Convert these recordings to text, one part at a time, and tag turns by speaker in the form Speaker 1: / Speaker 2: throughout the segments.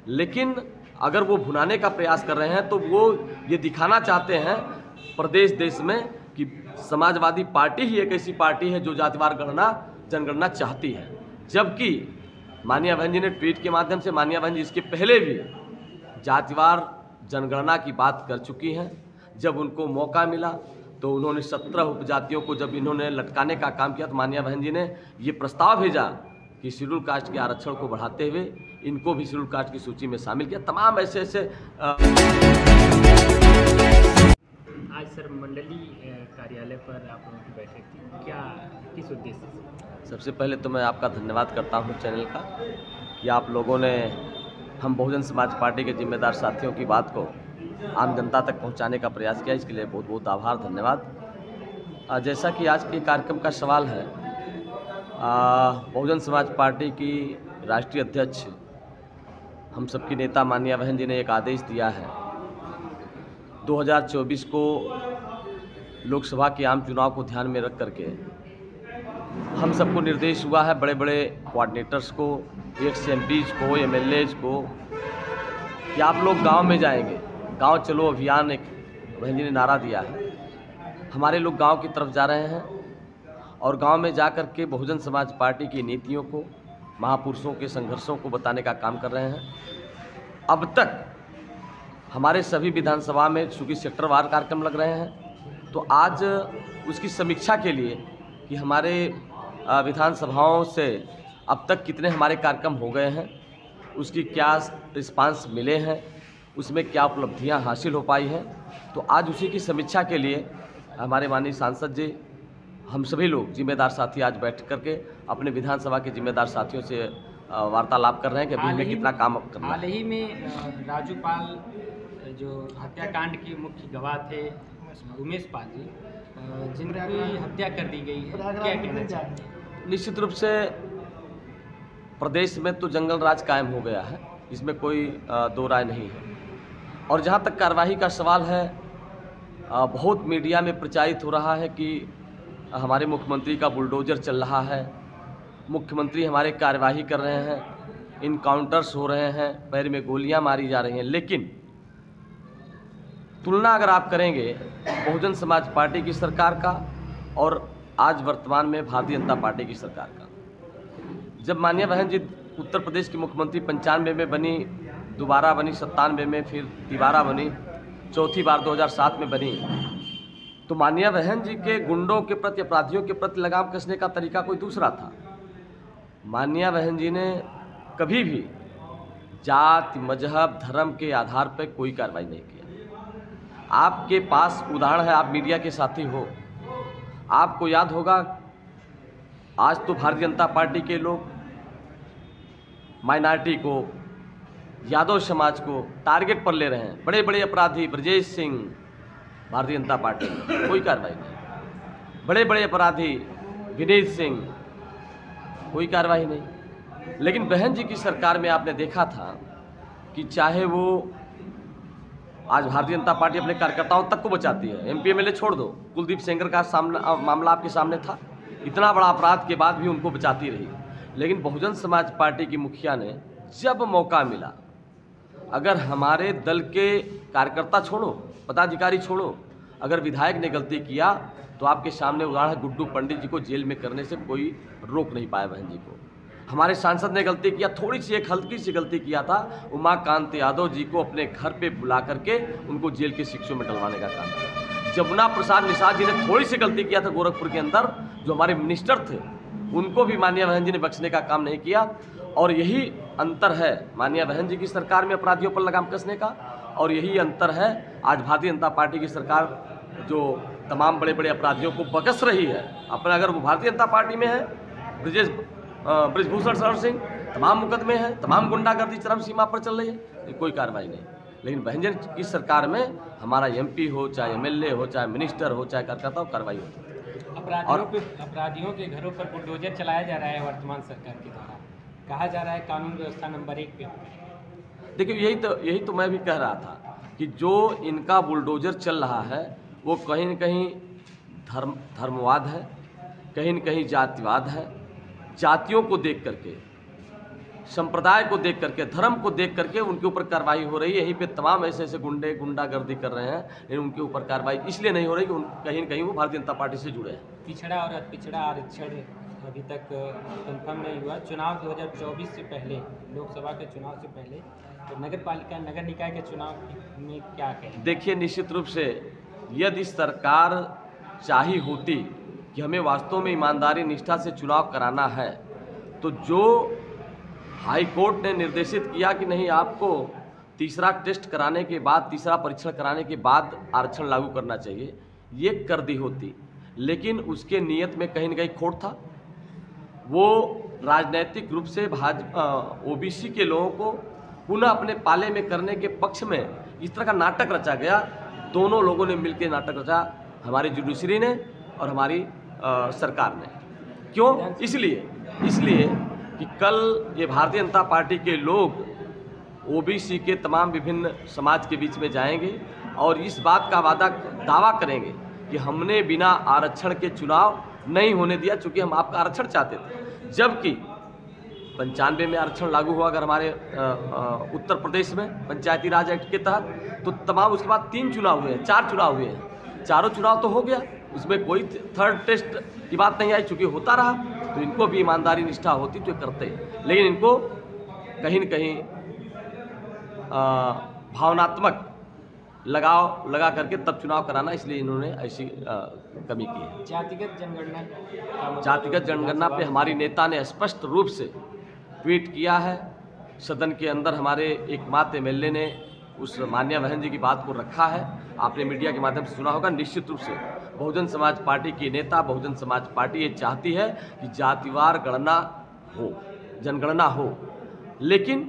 Speaker 1: लेकिन अगर वो भुनाने का प्रयास कर रहे हैं तो वो ये दिखाना चाहते हैं प्रदेश देश में कि समाजवादी पार्टी ही एक ऐसी पार्टी है जो जातिवार जनगणना चाहती है, जबकि मानिया बहन जी ने ट्वीट के माध्यम से, मानिया बहन जी इसके पहले भी जातिवार जनगणना की बात कर चुकी हैं। जब उनको मौका मिला तो उन्होंने 17 उपजातियों को जब इन्होंने लटकाने का काम किया तो मानिया बहन जी ने ये प्रस्ताव भेजा कि शेड्यूल कास्ट के आरक्षण को बढ़ाते हुए इनको भी शेड्यूल कास्ट की सूची में शामिल किया। तमाम ऐसे
Speaker 2: आज सर मंडलीय कार्यालय पर आप लोगों की बैठक थी, क्या किस उद्देश्य से?
Speaker 1: सबसे पहले तो मैं आपका धन्यवाद करता हूं चैनल का कि आप लोगों ने हम बहुजन समाज पार्टी के जिम्मेदार साथियों की बात को आम जनता तक पहुंचाने का प्रयास किया, इसके लिए बहुत बहुत आभार, धन्यवाद। जैसा कि आज के कार्यक्रम का सवाल है, बहुजन समाज पार्टी की राष्ट्रीय अध्यक्ष हम सबकी नेता मानिया बहन जी ने एक आदेश दिया है। 2024 को लोकसभा के आम चुनाव को ध्यान में रख करके हम सबको निर्देश हुआ है, बड़े बड़े कोऑर्डिनेटर्स को, एक्स एमपीज को, एमएलएज को, कि आप लोग गांव में जाएंगे। गांव चलो अभियान एक बहन जी ने नारा दिया है। हमारे लोग गांव की तरफ जा रहे हैं और गांव में जा कर के बहुजन समाज पार्टी की नीतियों को, महापुरुषों के संघर्षों को बताने का काम कर रहे हैं। अब तक हमारे सभी विधानसभा में चूँकि सेक्टरवार कार्यक्रम लग रहे हैं, तो आज उसकी समीक्षा के लिए कि हमारे विधानसभाओं से अब तक कितने हमारे कार्यक्रम हो गए हैं, उसकी क्या रिस्पांस मिले हैं, उसमें क्या उपलब्धियां हासिल हो पाई हैं, तो आज उसी की समीक्षा के लिए हमारे माननीय सांसद जी, हम सभी लोग जिम्मेदार साथी आज बैठ करके अपने विधानसभा के जिम्मेदार साथियों से वार्तालाप कर रहे हैं कि अभी हमें कितना काम करना है।
Speaker 2: हाल ही में राजू पाल जो हत्याकांड के मुख्य गवाह थे उमेश पाल जी, जिनकी हत्या कर दी गई है, क्या कहना चाहते हैं?
Speaker 1: निश्चित रूप से प्रदेश में तो जंगल राज कायम हो गया है, इसमें कोई दो राय नहीं है। और जहाँ तक कार्रवाई का सवाल है, बहुत मीडिया में प्रचारित हो रहा है कि हमारे मुख्यमंत्री का बुलडोजर चल रहा है, मुख्यमंत्री हमारे कार्यवाही कर रहे हैं, इनकाउंटर्स हो रहे हैं, पैर में गोलियां मारी जा रही हैं। लेकिन तुलना अगर आप करेंगे बहुजन समाज पार्टी की सरकार का और आज वर्तमान में भारतीय जनता पार्टी की सरकार का, जब मानिया बहन जी उत्तर प्रदेश की मुख्यमंत्री 95 में बनी, दोबारा बनी 97 में, फिर तिबारा बनी, चौथी बार 2007 में बनी, तो मानिया बहन जी के गुंडों के प्रति, अपराधियों के प्रति लगाम कसने का तरीका कोई दूसरा था। मानिया बहन जी ने कभी भी जाति, मजहब, धर्म के आधार पर कोई कार्रवाई नहीं किया। आपके पास उदाहरण है, आप मीडिया के साथी हो, आपको याद होगा आज तो भारतीय जनता पार्टी के लोग माइनॉरिटी को, यादव समाज को टारगेट पर ले रहे हैं। बड़े बड़े अपराधी ब्रजेश सिंह, भारतीय जनता पार्टी में कोई कार्रवाई नहीं। बड़े बड़े अपराधी विनीत सिंह, कोई कार्रवाई नहीं। लेकिन बहन जी की सरकार में आपने देखा था कि चाहे वो आज भारतीय जनता पार्टी अपने कार्यकर्ताओं तक को बचाती है, एमपी एमएलए छोड़ दो, कुलदीप सेंगर का मामला आपके सामने था, इतना बड़ा अपराध के बाद भी उनको बचाती रही। लेकिन बहुजन समाज पार्टी की मुखिया ने जब मौका मिला, अगर हमारे दल के कार्यकर्ता छोड़ो, पदाधिकारी छोड़ो, अगर विधायक ने गलती किया तो आपके सामने उदाहरण है, गुड्डू पंडित जी को जेल में करने से कोई रोक नहीं पाया बहन जी को। हमारे सांसद ने गलती किया, थोड़ी सी एक हल्की सी गलती किया था, उमाकांत यादव जी को अपने घर पे बुला करके उनको जेल के शिक्षों में डलवाने का काम किया। जमुना प्रसाद निषाद जी ने थोड़ी सी गलती किया था गोरखपुर के अंदर, जो हमारे मिनिस्टर थे, उनको भी मानिया बहन जी ने बख्शने का काम नहीं किया। और यही अंतर है मानिया बहन जी की सरकार में अपराधियों पर लगाम कसने का, और यही अंतर है आज भारतीय जनता पार्टी की सरकार जो तमाम बड़े बड़े अपराधियों को बकस रही है। अपना अगर वो भारतीय जनता पार्टी में है, ब्रिजभूषण शरण सिंह, तमाम मुकदमे हैं, तमाम गुंडागर्दी चरम सीमा पर चल रही है, कोई कार्रवाई नहीं। लेकिन बहन जी की सरकार में हमारा एमपी हो, चाहे एमएलए हो, चाहे मिनिस्टर हो, चाहे कार्यकर्ता हो, कार्रवाई होती है।
Speaker 2: अपराधियों के घरों पर बुलडोजर चलाया जा रहा है वर्तमान सरकार के द्वारा, कहा जा रहा है कानून व्यवस्था नंबर 1 पे।
Speaker 1: देखिए यही तो मैं भी कह रहा था कि जो इनका बुलडोजर चल रहा है वो कहीं न कहीं धर्मवाद है, कहीं न कहीं जातिवाद है। जातियों को देख करके संप्रदाय को देख करके, धर्म को देख करके उनके ऊपर कार्रवाई हो रही है। यहीं पे तमाम ऐसे ऐसे गुंडे गुंडागर्दी कर रहे हैं, लेकिन उनके ऊपर कार्रवाई इसलिए नहीं हो रही कि कहीं न कहीं वो भारतीय जनता पार्टी से जुड़े हैं।
Speaker 2: पिछड़ा और अतिपिछड़ा आरक्षण अभी तक कंफर्म नहीं हुआ। चुनाव 2024 से पहले, लोकसभा के चुनाव से पहले, तो नगर पालिका, नगर निकाय के चुनाव में क्या कहें? देखिए,
Speaker 1: निश्चित रूप से यदि सरकार चाही होती कि हमें वास्तव में ईमानदारी निष्ठा से चुनाव कराना है, तो जो हाई कोर्ट ने निर्देशित किया कि नहीं, आपको तीसरा टेस्ट कराने के बाद, तीसरा परीक्षण कराने के बाद आरक्षण लागू करना चाहिए, ये कर दी होती। लेकिन उसके नियत में कहीं न कहीं खोट था। वो राजनीतिक रूप से ओबीसी के लोगों को पुनः अपने पाले में करने के पक्ष में इस तरह का नाटक रचा गया। दोनों लोगों ने मिलकर नाटक रचा, हमारी जुडिशरी ने और हमारी सरकार ने। क्यों? इसलिए कि कल ये भारतीय जनता पार्टी के लोग ओबीसी के तमाम विभिन्न समाज के बीच में जाएंगे और इस बात का दावा करेंगे कि हमने बिना आरक्षण के चुनाव नहीं होने दिया, चूँकि हम आपका आरक्षण चाहते थे। जबकि 95 में आरक्षण लागू हुआ अगर हमारे उत्तर प्रदेश में पंचायती राज एक्ट के तहत, तो तमाम उसके बाद 3 चुनाव हुए हैं, 4 चुनाव हुए हैं। चारों चुनाव तो हो गया, उसमें कोई थर्ड टेस्ट की बात नहीं आई। चूँकि होता रहा तो इनको भी ईमानदारी निष्ठा होती तो करते, लेकिन इनको कहीं न कहीं भावनात्मक लगाव लगा करके तब चुनाव कराना, इसलिए इन्होंने ऐसी कमी की है। जातिगत जनगणना पे हमारी नेता ने स्पष्ट रूप से ट्वीट किया है। सदन के अंदर हमारे एकमात्र एमएलए ने उस मान्या बहन जी की बात को रखा है। आपने मीडिया के माध्यम से सुना होगा। निश्चित रूप से बहुजन समाज पार्टी की नेता, बहुजन समाज पार्टी ये चाहती है कि जातिवार गणना हो, जनगणना हो, लेकिन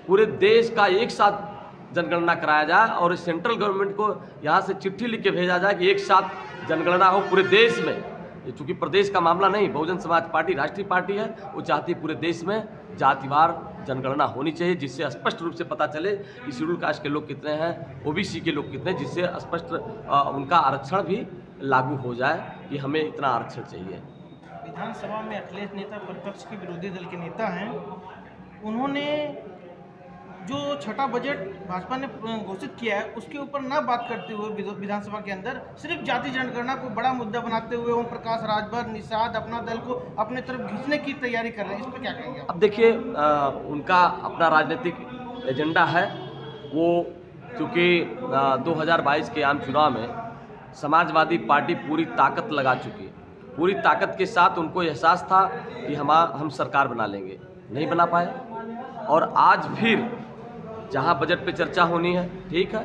Speaker 1: पूरे देश का एक साथ जनगणना कराया जाए और सेंट्रल गवर्नमेंट को यहाँ से चिट्ठी लिख के भेजा जाए कि एक साथ जनगणना हो पूरे देश में। चूँकि प्रदेश का मामला नहीं, बहुजन समाज पार्टी राष्ट्रीय पार्टी है, वो चाहती है पूरे देश में जातिवार जनगणना होनी चाहिए, जिससे स्पष्ट रूप से पता चले कि शेड्यूल कास्ट के लोग कितने हैं, ओबीसी के लोग कितने, जिससे स्पष्ट उनका आरक्षण भी लागू हो जाए कि हमें इतना आरक्षण चाहिए।
Speaker 3: विधानसभा में अखिलेश नेता प्रतिपक्ष के विरोधी दल के नेता हैं, उन्होंने जो छठा बजट भाजपा ने घोषित किया है उसके ऊपर ना बात करते हुए विधानसभा के अंदर सिर्फ जाति जनगणना को बड़ा मुद्दा बनाते हुए ओम प्रकाश राजभर, निषाद अपना दल को अपने तरफ खींचने की तैयारी कर रहे हैं। इस पर क्या कहेंगे?
Speaker 1: अब देखिए, उनका अपना राजनीतिक एजेंडा है। वो क्योंकि 2022 के आम चुनाव में समाजवादी पार्टी पूरी ताकत लगा चुकी है। पूरी ताकत के साथ उनको एहसास था कि हम सरकार बना लेंगे, नहीं बना पाए। और आज फिर जहां बजट पे चर्चा होनी है, ठीक है,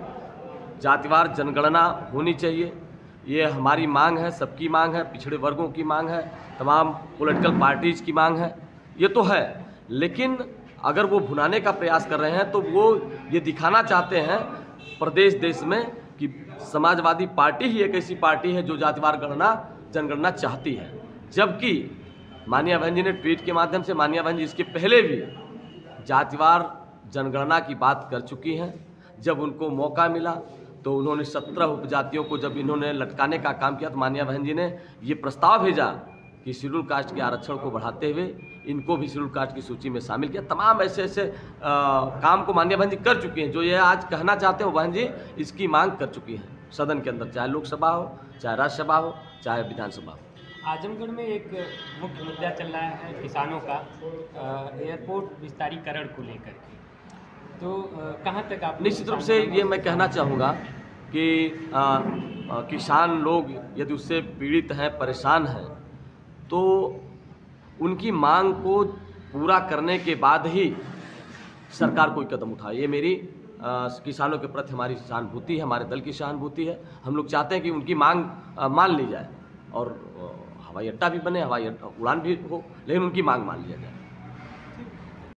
Speaker 1: जातिवार जनगणना होनी चाहिए, ये हमारी मांग है, सबकी मांग है, पिछड़े वर्गों की मांग है, तमाम पॉलिटिकल पार्टीज़ की मांग है, ये तो है। लेकिन अगर वो भुनाने का प्रयास कर रहे हैं तो वो ये दिखाना चाहते हैं प्रदेश देश में कि समाजवादी पार्टी ही एक ऐसी पार्टी है जो जातिवार जनगणना चाहती है। जबकि मान्या बहन जी ने ट्वीट के माध्यम से, मान्या बहन जी इसके पहले भी जातिवार जनगणना की बात कर चुकी हैं। जब उनको मौका मिला तो उन्होंने 17 उपजातियों को जब इन्होंने लटकाने का काम किया तो मान्या बहन जी ने ये प्रस्ताव भेजा कि शेड्यूल कास्ट के आरक्षण को बढ़ाते हुए इनको भी शेड्यूल कास्ट की सूची में शामिल किया। तमाम ऐसे ऐसे काम को मान्या बहन जी कर चुकी हैं। जो ये आज कहना चाहते हो, बहन जी इसकी मांग कर चुकी हैं सदन के अंदर, चाहे लोकसभा हो, चाहे राज्यसभा हो, चाहे विधानसभा हो।
Speaker 2: आजमगढ़ में एक मुख्य मुद्दा चल रहा है किसानों का, एयरपोर्ट विस्तारीकरण को लेकर के, तो कहाँ तक आप?
Speaker 1: निश्चित रूप से ये मैं कहना चाहूँगा कि किसान लोग यदि उससे पीड़ित हैं, परेशान हैं, तो उनकी मांग को पूरा करने के बाद ही सरकार कोई कदम उठाए। ये मेरी किसानों के प्रति हमारी सहानुभूति है, हमारे दल की सहानुभूति है। हम लोग चाहते हैं कि उनकी मांग मान ली जाए और हवाई अड्डा भी बने, हवाई अड्डा उड़ान भी हो, लेकिन उनकी मांग मान लिया जाए।